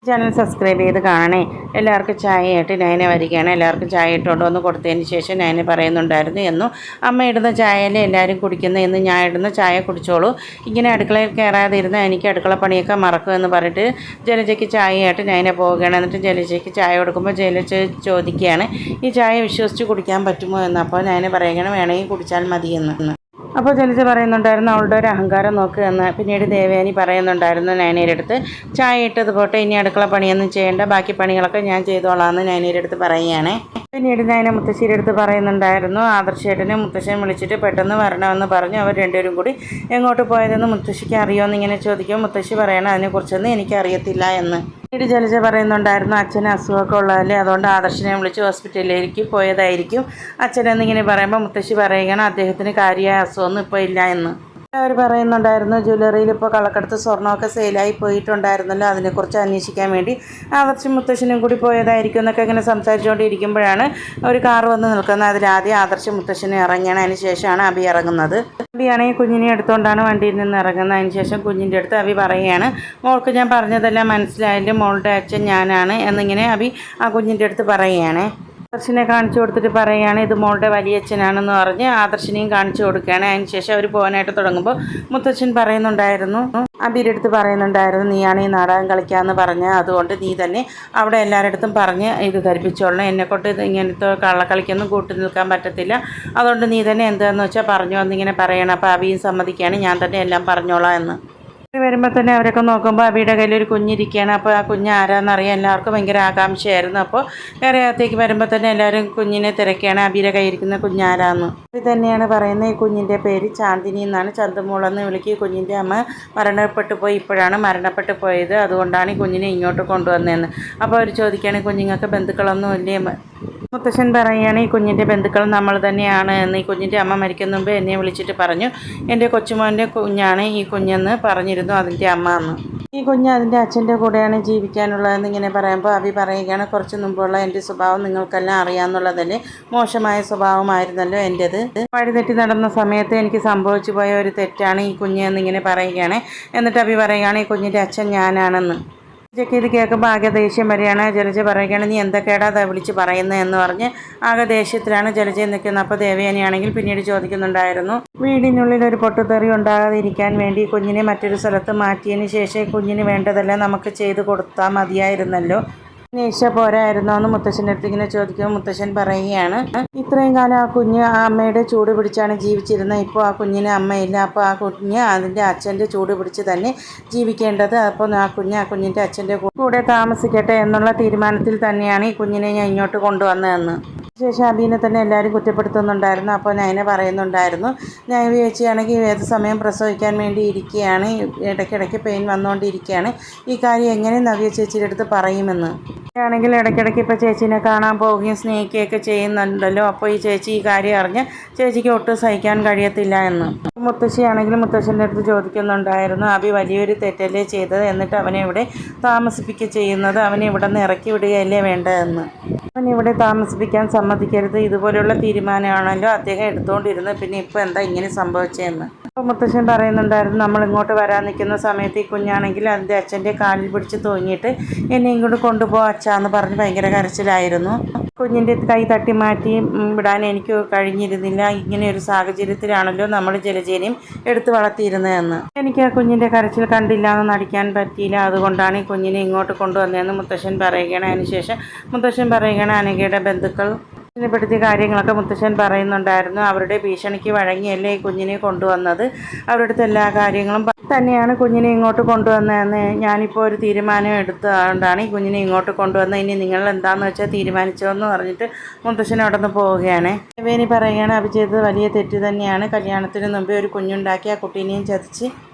Channel subscribe ചെയ്ത് കാണണേ. എല്ലാവർക്കും ചായയായിട്ട് നയന വരികയാണ്. എല്ലാവർക്കും ചായ ഇട്ടുകൊണ്ട് വന്ന് കൊടുത്തതിന് ശേഷം നയന പറയുന്നുണ്ടായിരുന്നു എന്നും അമ്മ ഇടുന്ന ചായയല്ലേ എല്ലാവരും കുടിക്കുന്നത്, എന്ന് ഞാൻ ഇടുന്ന ചായ കുടിച്ചോളൂ, ഇങ്ങനെ അടുക്കളയിൽ കയറാതെ ഇരുന്ന് എനിക്ക് അടുക്കള പണിയൊക്കെ മറക്കുമെന്ന് പറഞ്ഞിട്ട് ജലജയ്ക്ക് ചായയായിട്ട് നയന പോവുകയാണ്. എന്നിട്ട് ജലജയ്ക്ക് ചായ കൊടുക്കുമ്പോൾ ജലജ ചോദിക്കുകയാണ് ഈ ചായ വിശ്വസിച്ച് കുടിക്കാൻ പറ്റുമോ എന്ന്. അപ്പോൾ നയന പറയുകയാണ് വേണമെങ്കിൽ കുടിച്ചാൽ മതിയെന്ന്. അപ്പോൾ ജലജ പറയുന്നുണ്ടായിരുന്നു അവളുടെ ഒരു അഹങ്കാരം നോക്കുക എന്ന്. പിന്നീട് ദേവയാനി പറയുന്നുണ്ടായിരുന്നു നയനയുടെ അടുത്ത് ചായ ഇട്ടത് പോട്ടെ, ഇനി അടുക്കള പണിയൊന്നും ചെയ്യേണ്ട, ബാക്കി പണികളൊക്കെ ഞാൻ ചെയ്തോളാമെന്ന് നയനയുടെ അടുത്ത് പറയുകയാണ്. പിന്നീട് നയന മുത്തശ്ശിയുടെ അടുത്ത് പറയുന്നുണ്ടായിരുന്നു ആദർശേട്ടനെ മുത്തശ്ശൻ വിളിച്ചിട്ട് പെട്ടെന്ന് വരണമെന്ന് പറഞ്ഞു. അവർ രണ്ടുപേരും കൂടി എങ്ങോട്ട് പോയതെന്ന് മുത്തശ്ശിക്ക് അറിയുമെന്ന് ഇങ്ങനെ ചോദിക്കും. മുത്തശ്ശി പറയണം അതിനെക്കുറിച്ചൊന്നും എനിക്കറിയത്തില്ല എന്ന്. പിന്നീട് ജലജ പറയുന്നുണ്ടായിരുന്നു അച്ഛന് അസുഖമൊക്കെ ഉള്ളതല്ലേ, അതുകൊണ്ട് ആദർശനെ വിളിച്ച് ഹോസ്പിറ്റലിലേക്ക് പോയതായിരിക്കും അച്ഛനെന്നിങ്ങനെ പറയുമ്പോൾ മുത്തശ്ശി പറയുകയാണ് അദ്ദേഹത്തിന് കാര്യമായ അസുഖമൊന്നും ഇപ്പോൾ ഇല്ല എന്ന്. അവർ പറയുന്നുണ്ടായിരുന്നു ജ്വല്ലറിയിൽ ഇപ്പോൾ കള്ളക്കടത്ത് സ്വർണ്ണമൊക്കെ സെയിലായി പോയിട്ടുണ്ടായിരുന്നല്ലോ, അതിനെക്കുറിച്ച് അന്വേഷിക്കാൻ വേണ്ടി ആദർശം മുത്തശ്ശനും കൂടി പോയതായിരിക്കും എന്നൊക്കെ ഇങ്ങനെ സംസാരിച്ചുകൊണ്ടിരിക്കുമ്പോഴാണ് ഒരു കാർ വന്ന് നിൽക്കുന്നത്. അതിലാദ്യം ആദർശം മുത്തശ്ശനെ ഇറങ്ങിയാണ്, അതിന് ശേഷമാണ് അബി ഇറങ്ങുന്നത്. അബിയാണെങ്കിൽ കുഞ്ഞിനെ എടുത്തുകൊണ്ടാണ് വണ്ടിയിൽ നിന്ന് ഇറങ്ങുന്നത്. അതിന് ശേഷം കുഞ്ഞിൻ്റെ അടുത്ത് അബി പറയുകയാണ് മോൾക്ക് ഞാൻ പറഞ്ഞതെല്ലാം മനസ്സിലായില്ലേ, മോളുടെ അച്ഛൻ ഞാനാണ് എന്നിങ്ങനെ അബി ആ കുഞ്ഞിൻ്റെ അടുത്ത് പറയുകയാണ്. ആദർശിനെ കാണിച്ചു കൊടുത്തിട്ട് പറയുകയാണ് ഇത് മോളുടെ വലിയച്ഛനാണെന്ന് പറഞ്ഞ് ആദർശിനെയും കാണിച്ചു കൊടുക്കുകയാണ്. അതിന് ശേഷം അവർ പോകാനായിട്ട് തുടങ്ങുമ്പോൾ മുത്തച്ഛൻ പറയുന്നുണ്ടായിരുന്നു അബിയുടെ അടുത്ത് പറയുന്നുണ്ടായിരുന്നു നീയാണ് ഈ നാടകം കളിക്കാമെന്ന് പറഞ്ഞ്, അതുകൊണ്ട് നീ തന്നെ അവിടെ എല്ലാവരുടെ അടുത്തും പറഞ്ഞ് ഇത് ധരിപ്പിച്ചോളണം, എന്നെക്കൊണ്ട് ഇത് ഇങ്ങനത്തെ കള്ളക്കളിക്കൊന്നും കൂട്ടി നിൽക്കാൻ പറ്റത്തില്ല, അതുകൊണ്ട് നീ തന്നെ എന്താണെന്ന് വെച്ചാൽ പറഞ്ഞു എന്നിങ്ങനെ പറയണം. അപ്പോൾ അബിയും സമ്മതിക്കുകയാണ് ഞാൻ തന്നെ എല്ലാം പറഞ്ഞോളാം എന്ന്. വരുമ്പോൾ തന്നെ അവരൊക്കെ നോക്കുമ്പോൾ അബിയുടെ കയ്യിൽ ഒരു കുഞ്ഞിരിക്കുകയാണ്. അപ്പോൾ ആ കുഞ്ഞ് ആരാന്നറിയാൻ എല്ലാവർക്കും ഭയങ്കര ആകാംക്ഷയായിരുന്നു. അപ്പോൾ കരയകത്തേക്ക് വരുമ്പോൾ തന്നെ എല്ലാവരും കുഞ്ഞിനെ തിരക്കുകയാണ് അബിയുടെ കയ്യിരിക്കുന്ന കുഞ്ഞാരാന്ന്. ഇത് തന്നെയാണ് പറയുന്നത് ഈ കുഞ്ഞിൻ്റെ പേര് ചാന്ദിനി എന്നാണ്, ചന്തുമോളെന്ന് വിളിക്കുക. ഈ കുഞ്ഞിൻ്റെ അമ്മ മരണപ്പെട്ടു പോയി, ഇപ്പോഴാണ് മരണപ്പെട്ടു പോയത്, അതുകൊണ്ടാണ് ഈ കുഞ്ഞിനെ ഇങ്ങോട്ട് കൊണ്ടുവന്നതെന്ന്. അപ്പോൾ അവർ ചോദിക്കുകയാണ് കുഞ്ഞുങ്ങൾക്ക് ബന്ധുക്കളൊന്നും ഇല്ലേ. മുത്തശ്ശൻ പറയുകയാണ് ഈ കുഞ്ഞിൻ്റെ ബന്ധുക്കൾ നമ്മൾ തന്നെയാണ് എന്ന്. ഈ കുഞ്ഞിൻ്റെ അമ്മ മരിക്കുന്ന മുമ്പ് എന്നെ വിളിച്ചിട്ട് പറഞ്ഞു എൻ്റെ കൊച്ചുമോൻ്റെ കുഞ്ഞാണ് ഈ കുഞ്ഞെന്ന് പറഞ്ഞിരുന്നു അതിൻ്റെ അമ്മ എന്ന്. ഈ കുഞ്ഞ് അതിൻ്റെ അച്ഛൻ്റെ കൂടെയാണ് ജീവിക്കാനുള്ളതെന്ന് ഇങ്ങനെ പറയുമ്പോൾ അബി പറയുകയാണ് കുറച്ച് മുമ്പുള്ള എൻ്റെ സ്വഭാവം നിങ്ങൾക്കെല്ലാം അറിയാമെന്നുള്ളതല്ലേ, മോശമായ സ്വഭാവമായിരുന്നല്ലോ എൻ്റേത്, വഴിതെറ്റി നടന്ന സമയത്ത് എനിക്ക് സംഭവിച്ചു പോയ ഒരു തെറ്റാണ് ഈ കുഞ്ഞ് എന്നിങ്ങനെ പറയുകയാണ്. എന്നിട്ട് അബി പറയുകയാണ് ഈ കുഞ്ഞിൻ്റെ അച്ഛൻ ഞാനാണെന്ന്. ജലജയ്ക്ക് ഇത് കേൾക്കുമ്പോൾ ആകെ ദേഷ്യം വരികയാണ്. ജലജ പറയുകയാണ് നീ എന്തൊക്കെയാടാ വിളിച്ച് പറയുന്നത് എന്ന് പറഞ്ഞ് ആകെ ദേഷ്യത്തിലാണ് ജലജ നിൽക്കുന്നത്. അപ്പോൾ ദേവയാനിയാണെങ്കിൽ പിന്നീട് ചോദിക്കുന്നുണ്ടായിരുന്നു വീടിനുള്ളിൽ ഒരു പൊട്ടുതെറി ഉണ്ടാകാതിരിക്കാൻ വേണ്ടി കുഞ്ഞിനെ മറ്റൊരു സ്ഥലത്ത് മാറ്റിയതിന് ശേഷം കുഞ്ഞിന് വേണ്ടതെല്ലാം നമുക്ക് ചെയ്ത് കൊടുത്താൽ മതിയായിരുന്നല്ലോ, നേശ പോരായിരുന്നോ എന്ന് മുത്തശ്ശൻ്റെ അടുത്ത് ഇങ്ങനെ ചോദിക്കുമ്പോൾ മുത്തശ്ശൻ പറയുകയാണ് ഇത്രയും കാലം ആ കുഞ്ഞ് ആ അമ്മയുടെ ചൂട് പിടിച്ചാണ് ജീവിച്ചിരുന്നത്, ഇപ്പോൾ ആ കുഞ്ഞിന് അമ്മയില്ല, അപ്പോൾ ആ കുഞ്ഞ് അതിൻ്റെ അച്ഛൻ്റെ ചൂട് പിടിച്ച് തന്നെ ജീവിക്കേണ്ടത്, അപ്പോൾ ആ കുഞ്ഞിൻ്റെ അച്ഛൻ്റെ കൂടെ താമസിക്കട്ടെ എന്നുള്ള തീരുമാനത്തിൽ തന്നെയാണ് ഈ കുഞ്ഞിനെ ഞാൻ ഇങ്ങോട്ട് കൊണ്ടുവന്നതെന്ന്. ശേഷം അബീനെ തന്നെ എല്ലാവരും കുറ്റപ്പെടുത്തുന്നുണ്ടായിരുന്നു. അപ്പോൾ നയന പറയുന്നുണ്ടായിരുന്നു ഞാൻ ചേച്ചിയാണെങ്കിൽ ഏത് സമയം പ്രസവിക്കാൻ വേണ്ടി ഇരിക്കുകയാണ്, ഇടയ്ക്കിടയ്ക്ക് പെയിൻ വന്നുകൊണ്ടിരിക്കുകയാണ്, ഈ കാര്യം എങ്ങനെ നവ്യ ചേച്ചിയുടെ അടുത്ത് പറയുമെന്ന്. ആണെങ്കിൽ ഇടയ്ക്കിടയ്ക്ക് ഇപ്പോൾ ചേച്ചീനെ കാണാൻ പോവുകയും സ്നേഹിക്കുകയൊക്കെ ചെയ്യുന്നുണ്ടല്ലോ, അപ്പോൾ ഈ ചേച്ചി ഈ കാര്യം അറിഞ്ഞ് ചേച്ചിക്ക് ഒട്ടും സഹിക്കാൻ കഴിയത്തില്ല എന്ന്. മുത്തശ്ശിയാണെങ്കിലും മുത്തശ്ശൻ്റെ അടുത്ത് ചോദിക്കുന്നുണ്ടായിരുന്നു അബി വലിയൊരു തെറ്റല്ലേ ചെയ്തത്, എന്നിട്ട് അവനെ ഇവിടെ താമസിപ്പിക്കുക ചെയ്യുന്നത്, അവനെ ഇവിടെ നിന്ന് ഇറക്കി വിടുകയല്ലേ വേണ്ടതെന്ന്. അവൻ ഇവിടെ താമസിപ്പിക്കാൻ സമ്മതിക്കരുത്, ഇതുപോലെയുള്ള തീരുമാനമാണല്ലോ അദ്ദേഹം എടുത്തുകൊണ്ടിരുന്നത്, പിന്നെ ഇപ്പോൾ എന്താ ഇങ്ങനെ സംഭവിച്ചതെന്ന്. അപ്പോൾ മുത്തശ്ശൻ പറയുന്നുണ്ടായിരുന്നു നമ്മൾ ഇങ്ങോട്ട് വരാൻ നിൽക്കുന്ന സമയത്ത് ഈ കുഞ്ഞാണെങ്കിൽ അതിൻ്റെ അച്ഛൻ്റെ കാലിൽ പിടിച്ച് തൂങ്ങിയിട്ട് എന്നെ ഇങ്ങോട്ട് കൊണ്ടുപോകാം അച്ഛാന്ന് പറഞ്ഞ് ഭയങ്കര കരച്ചിലായിരുന്നു. കുഞ്ഞിൻ്റെ കൈ തട്ടി മാറ്റി വിടാൻ എനിക്ക് കഴിഞ്ഞിരുന്നില്ല, ഇങ്ങനെ ഒരു സാഹചര്യത്തിലാണല്ലോ നമ്മൾ ജലജേനയും എടുത്ത് വളർത്തിയിരുന്നതെന്ന്. എനിക്ക് ആ കുഞ്ഞിൻ്റെ കരച്ചിൽ കണ്ടില്ല എന്ന് നടിക്കാൻ പറ്റിയില്ല, അതുകൊണ്ടാണ് ഈ കുഞ്ഞിനെ ഇങ്ങോട്ട് കൊണ്ടുവന്നതെന്ന് മുത്തശ്ശൻ പറയുകയാണ്. അതിനുശേഷം മുത്തശ്ശൻ പറയുകയാണ് അനഘയുടെ ബന്ധുക്കൾ ഇതിനെപ്പെടുത്തിയ കാര്യങ്ങളൊക്കെ മുത്തശ്ശൻ പറയുന്നുണ്ടായിരുന്നു. അവരുടെ ഭീഷണിക്ക് വഴങ്ങിയല്ലേ ഈ കുഞ്ഞിനെ കൊണ്ടുവന്നത്, അവരുടെ അടുത്ത് എല്ലാ കാര്യങ്ങളും തന്നെയാണ് കുഞ്ഞിനെ ഇങ്ങോട്ട് കൊണ്ടുവന്നതെന്ന്. ഞാനിപ്പോൾ ഒരു തീരുമാനം എടുത്തുകൊണ്ടാണ് ഈ കുഞ്ഞിനെ ഇങ്ങോട്ട് കൊണ്ടുവന്നത്, ഇനി നിങ്ങൾ എന്താണെന്ന് വെച്ചാൽ തീരുമാനിച്ചോന്ന് പറഞ്ഞിട്ട് മുത്തശ്ശൻ അവിടെ നിന്ന് പോവുകയാണ്. ദേവേനി പറയുകയാണ് അഭി ചെയ്തത് വലിയ തെറ്റ് തന്നെയാണ്, കല്യാണത്തിന് മുമ്പേ ഒരു കുഞ്ഞുണ്ടാക്കി ആ കുട്ടീനെയും ചതിച്ച്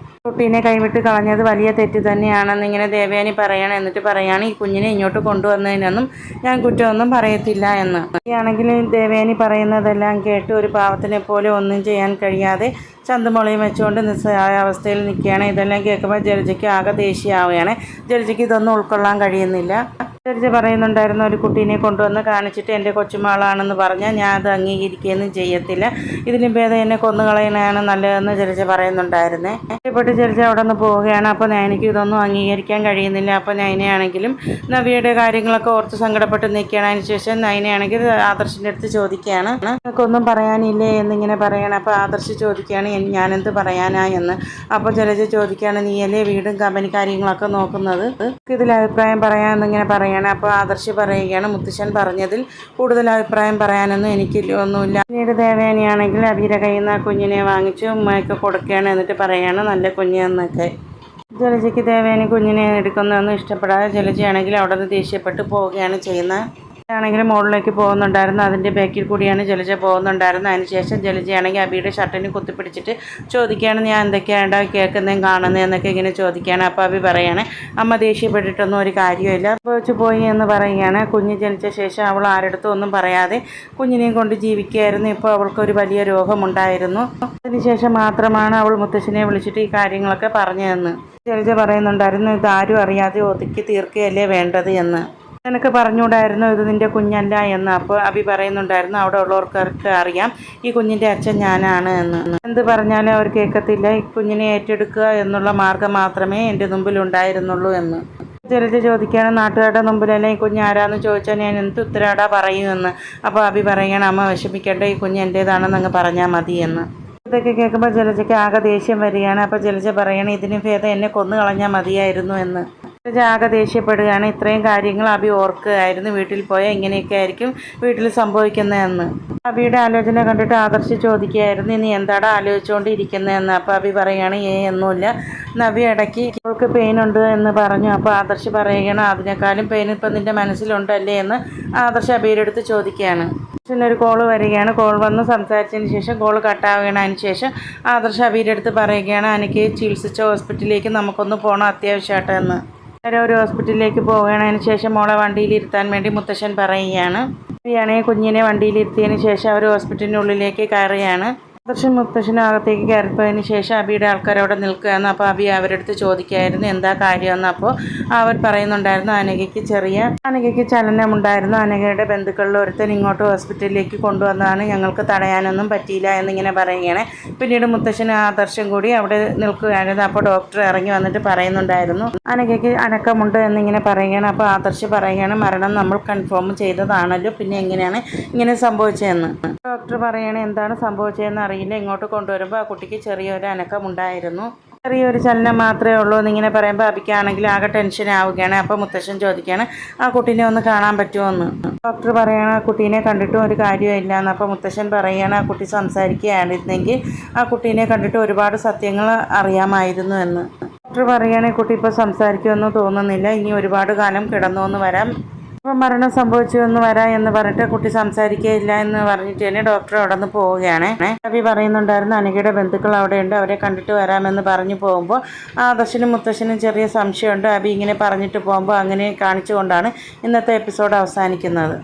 കുട്ടീനെ കൈവിട്ട് കളഞ്ഞത് വലിയ തെറ്റ് തന്നെയാണെന്ന് ഇങ്ങനെ ദേവയാനി പറയണം. എന്നിട്ട് പറയാണ് ഈ കുഞ്ഞിനെ ഇങ്ങോട്ട് കൊണ്ടുവന്നതിനൊന്നും ഞാൻ കുറ്റമൊന്നും പറയത്തില്ല എന്ന്. ആണെങ്കിൽ ദേവയാനി പറയുന്നതെല്ലാം കേട്ട് ഒരു പാവത്തിനെ പോലെ ഒന്നും ചെയ്യാൻ കഴിയാതെ ചന്തുമുളയും വെച്ചുകൊണ്ട് നിസ്സഹായ അവസ്ഥയിൽ നിൽക്കുകയാണ്. ഇതെല്ലാം കേൾക്കുമ്പോൾ ജലജയ്ക്ക് ആകെ ദേഷ്യമാവുകയാണ്. ജലജയ്ക്ക് ഇതൊന്നും ഉൾക്കൊള്ളാൻ കഴിയുന്നില്ല. ജലജ പറയുന്നുണ്ടായിരുന്നു, ഒരു കുട്ടീനെ കൊണ്ടുവന്ന് കാണിച്ചിട്ട് എൻ്റെ കൊച്ചുമകളാണെന്ന് പറഞ്ഞാൽ ഞാൻ അത് അംഗീകരിക്കുകയൊന്നും ചെയ്യത്തില്ല. ഇതിലും ഭേദം എന്നെ കൊന്നുകളയണതാണ് നല്ലതെന്ന് ജലജ പറയുന്നുണ്ടായിരുന്നേ. ഇഷ്ടപ്പെട്ട് ജലജ അവിടെ നിന്ന് പോവുകയാണ്. അപ്പോൾ നയനയ്ക്ക് ഇതൊന്നും അംഗീകരിക്കാൻ കഴിയുന്നില്ല. അപ്പോൾ നയനയാണെങ്കിലും നവ്യയുടെ കാര്യങ്ങളൊക്കെ ഓർത്ത് സങ്കടപ്പെട്ട് നിൽക്കുകയാണ്. അതിന് ശേഷം നയനയാണെങ്കിൽ ആദർശിൻ്റെ അടുത്ത് ചോദിക്കുകയാണ്, നിനക്കൊന്നും പറയാനില്ലേ എന്നിങ്ങനെ പറയണം. അപ്പോൾ ആദർശ് ചോദിക്കുകയാണ്, ഞാനെന്ത് പറയാനാ എന്ന്. അപ്പോൾ ജലജ ചോദിക്കുകയാണ്, നീയല്ലേ വീടും കമ്പനി കാര്യങ്ങളൊക്കെ നോക്കുന്നത്, ഇതിൽ അഭിപ്രായം പറയാമെന്നിങ്ങനെ പറയണം. അപ്പോൾ ആദർശ് പറയുകയാണ്, മുത്തശ്ശൻ പറഞ്ഞതിൽ കൂടുതൽ അഭിപ്രായം പറയാനൊന്നും ഒന്നുമില്ല. പിന്നീട് ദേവയാനിയാണെങ്കിൽ അബിയുടെ കയ്യിൽ നിന്ന് ആ കുഞ്ഞിനെ വാങ്ങിച്ച് ഉമ്മയൊക്കെ കൊടുക്കുകയാണ്. എന്നിട്ട് പറയുകയാണ്, നല്ല കുഞ്ഞെന്നൊക്കെ. ജലജയ്ക്ക് ദേവയാനി കുഞ്ഞിനെ എടുക്കുന്നതൊന്നും ഇഷ്ടപ്പെടാതെ ജലജയാണെങ്കിൽ അവിടെ നിന്ന് ദേഷ്യപ്പെട്ട് പോവുകയാണ് ചെയ്യുന്നത്. ആണെങ്കിലും മുകളിലേക്ക് പോകുന്നുണ്ടായിരുന്നു. അതിൻ്റെ ബാക്കിൽ കൂടിയാണ് ജലജ പോകുന്നുണ്ടായിരുന്നത്. അതിനുശേഷം ജലജയാണെങ്കിൽ അബിയുടെ ഷർട്ടിന് കുത്തിപ്പിടിച്ചിട്ട് ചോദിക്കുകയാണ്, ഞാൻ എന്തൊക്കെയാണ് കേൾക്കുന്നതും കാണുന്നതെന്നൊക്കെ ഇങ്ങനെ ചോദിക്കുകയാണ്. അപ്പോൾ അബി പറയാണ്, അമ്മ ദേഷ്യപ്പെട്ടിട്ടൊന്നും ഒരു കാര്യമില്ല, വെച്ച് പോയി എന്ന് പറയുകയാണ്. കുഞ്ഞ് ജനിച്ച ശേഷം അവൾ ആരെടുത്തും ഒന്നും പറയാതെ കുഞ്ഞിനെയും കൊണ്ട് ജീവിക്കുകയായിരുന്നു. ഇപ്പോൾ അവൾക്കൊരു വലിയ രോഗമുണ്ടായിരുന്നു. അതിനുശേഷം മാത്രമാണ് അവൾ മുത്തശ്ശനെ വിളിച്ചിട്ട് ഈ കാര്യങ്ങളൊക്കെ പറഞ്ഞതെന്ന് ജലജ പറയുന്നുണ്ടായിരുന്നു. ഇതാരും അറിയാതെ ഒതുക്കി തീർക്കുകയല്ലേ വേണ്ടത് എന്ന്. നിനക്ക് പറഞ്ഞുകൂടായിരുന്നു ഇത് നിൻ്റെ കുഞ്ഞല്ല എന്ന്. അപ്പോൾ അബി പറയുന്നുണ്ടായിരുന്നു, അവിടെ ഉള്ളവർക്കൊക്കെ അറിയാം ഈ കുഞ്ഞിൻ്റെ അച്ഛൻ ഞാനാണ് എന്ന്. എന്ത് പറഞ്ഞാലും അവർ കേൾക്കത്തില്ല. ഈ കുഞ്ഞിനെ ഏറ്റെടുക്കുക എന്നുള്ള മാർഗം മാത്രമേ എൻ്റെ മുമ്പിൽ ഉണ്ടായിരുന്നുള്ളൂ എന്ന് ജലജ ചോദിക്കുകയാണ്. നാട്ടുകാരുടെ മുമ്പിലല്ലേ ഈ കുഞ്ഞ് ആരാന്ന് ചോദിച്ചാൽ ഞാൻ എന്ത് ഉത്തരവാടാ പറയുമെന്ന്. അപ്പോൾ അബി പറയുകയാണ്, അമ്മ വിഷമിക്കേണ്ട, ഈ കുഞ്ഞ് എൻ്റേതാണെന്ന് അങ്ങ് പറഞ്ഞാൽ മതി എന്ന്. ഇതൊക്കെ കേൾക്കുമ്പോൾ ജലജയ്ക്ക് ആകെ ദേഷ്യം വരികയാണ്. അപ്പോൾ ജലജ പറയണം, ഇതിന് ഭേദം എന്നെ കൊന്നു കളഞ്ഞാൽ മതിയായിരുന്നു എന്ന്. ജലജ ആകെ ദേഷ്യപ്പെടുകയാണ്. ഇത്രയും കാര്യങ്ങൾ അബി ഓർക്കുകയായിരുന്നു, വീട്ടിൽ പോയാൽ ഇങ്ങനെയൊക്കെ ആയിരിക്കും വീട്ടിൽ സംഭവിക്കുന്നതെന്ന്. അബിയുടെ ആലോചന കണ്ടിട്ട് ആദർശ് ചോദിക്കുകയായിരുന്നു, നീ എന്താടാ ആലോചിച്ചുകൊണ്ടിരിക്കുന്നതെന്ന്. അപ്പോൾ അബി പറയുകയാണ്, ഒന്നുമില്ല, നവ്യ ഇടയ്ക്ക് അവൾക്ക് പെയിൻ ഉണ്ട് എന്ന് പറഞ്ഞു. അപ്പോൾ ആദർശ് പറയുകയാണ്, അതിനേക്കാളും പെയിൻ ഇപ്പം നിൻ്റെ മനസ്സിലുണ്ടല്ലേ എന്ന് ആദർശ് അബിയുടെ അടുത്ത് ചോദിക്കുകയാണ്. ഒരു കോള് വരികയാണ്. കോൾ വന്ന് സംസാരിച്ചതിന് ശേഷം കോൾ കട്ടാവുകയാണ്. അതിന് ശേഷം ആദർശ് അബിയുടെ അടുത്ത് പറയുകയാണ്, എനിക്ക് ചികിത്സിച്ച ഹോസ്പിറ്റലിലേക്ക് നമുക്കൊന്ന് പോകണം അത്യാവശ്യമായിട്ടെന്ന്. ഒരു ഹോസ്പിറ്റലിലേക്ക് പോവുകയാണ്. അതിന് ശേഷം മോളെ വണ്ടിയിലിരുത്താൻ വേണ്ടി മുത്തശ്ശൻ പറയുകയാണ്. അബിയാണെങ്കിൽ കുഞ്ഞിനെ വണ്ടിയിലിരുത്തിയതിന് ശേഷം അവർ ഹോസ്പിറ്റലിനുള്ളിലേക്ക് കയറുകയാണ്. മുത്തശ്ശനകത്തേക്ക് കയറിപ്പോയതിന് ശേഷം അബിയുടെ ആൾക്കാർ അവിടെ നിൽക്കുകയെന്ന്. അപ്പോൾ അബി അവരുടെ അടുത്ത് ചോദിക്കുകയായിരുന്നു, എന്താ കാര്യമെന്ന്. അപ്പോൾ അവർ പറയുന്നുണ്ടായിരുന്നു, അനഘയ്ക്ക് ചലനമുണ്ടായിരുന്നു. അനഘയുടെ ബന്ധുക്കളിൽ ഒരുത്തൻ ഇങ്ങോട്ട് ഹോസ്പിറ്റലിലേക്ക് കൊണ്ടുവന്നതാണ്, ഞങ്ങൾക്ക് തടയാനൊന്നും പറ്റിയില്ല എന്നിങ്ങനെ പറയുകയാണ്. പിന്നീട് മുത്തശ്ശനും ആദർശം കൂടി അവിടെ നിൽക്കുകയായിരുന്നു. അപ്പോൾ ഡോക്ടർ ഇറങ്ങി വന്നിട്ട് പറയുന്നുണ്ടായിരുന്നു, അനഘയ്ക്ക് അനക്കമുണ്ട് എന്നിങ്ങനെ പറയുകയാണ്. അപ്പോൾ ആദർശ് പറയുകയാണ്, മരണം നമ്മൾ കൺഫേം ചെയ്തതാണല്ലോ, പിന്നെ എങ്ങനെയാണ് ഇങ്ങനെ സംഭവിച്ചതെന്ന്. ഡോക്ടർ പറയുകയാണ്, എന്താണ് സംഭവിച്ചതെന്ന് അറിയില്ല, ഇങ്ങോട്ട് കൊണ്ടുവരുമ്പോൾ ആ കുട്ടിക്ക് ചെറിയൊരു അനക്കമുണ്ടായിരുന്നു, ചെറിയൊരു ചലനം മാത്രമേ ഉള്ളൂ എന്നിങ്ങനെ പറയുമ്പോൾ അബിക്കാണെങ്കിൽ ആകെ ടെൻഷൻ ആവുകയാണ്. അപ്പോൾ മുത്തശ്ശൻ ചോദിക്കുകയാണ്, ആ കുട്ടീനെ ഒന്ന് കാണാൻ പറ്റുമോ എന്ന്. ഡോക്ടർ പറയുകയാണ്, ആ കുട്ടീനെ കണ്ടിട്ടും ഒരു കാര്യമില്ല എന്ന്. അപ്പോൾ മുത്തശ്ശൻ പറയുകയാണ്, ആ കുട്ടി സംസാരിക്കുകയായിരുന്നെങ്കിൽ ആ കുട്ടീനെ കണ്ടിട്ട് ഒരുപാട് സത്യങ്ങൾ അറിയാമായിരുന്നു എന്ന്. ഡോക്ടർ പറയുകയാണ്, കുട്ടി ഇപ്പോൾ സംസാരിക്കുമെന്ന് തോന്നുന്നില്ല, ഇനി ഒരുപാട് കാലം കിടന്നു വരാം, അപ്പോൾ മരണം സംഭവിച്ചു എന്ന് വരാം എന്ന് പറഞ്ഞിട്ട് കുട്ടി സംസാരിക്കുകയില്ല എന്ന് പറഞ്ഞിട്ട് തന്നെ ഡോക്ടർ അവിടെ നിന്ന് പോവുകയാണ്. അബി പറയുന്നുണ്ടായിരുന്നു, അനഘയുടെ ബന്ധുക്കൾ അവിടെയുണ്ട്, അവരെ കണ്ടിട്ട് വരാമെന്ന് പറഞ്ഞു പോകുമ്പോൾ ആദർശനും മുത്തശ്ശനും ചെറിയ സംശയമുണ്ട്. അബി ഇങ്ങനെ പറഞ്ഞിട്ട് പോകുമ്പോൾ അങ്ങനെ കാണിച്ചുകൊണ്ടാണ് ഇന്നത്തെ എപ്പിസോഡ് അവസാനിക്കുന്നത്.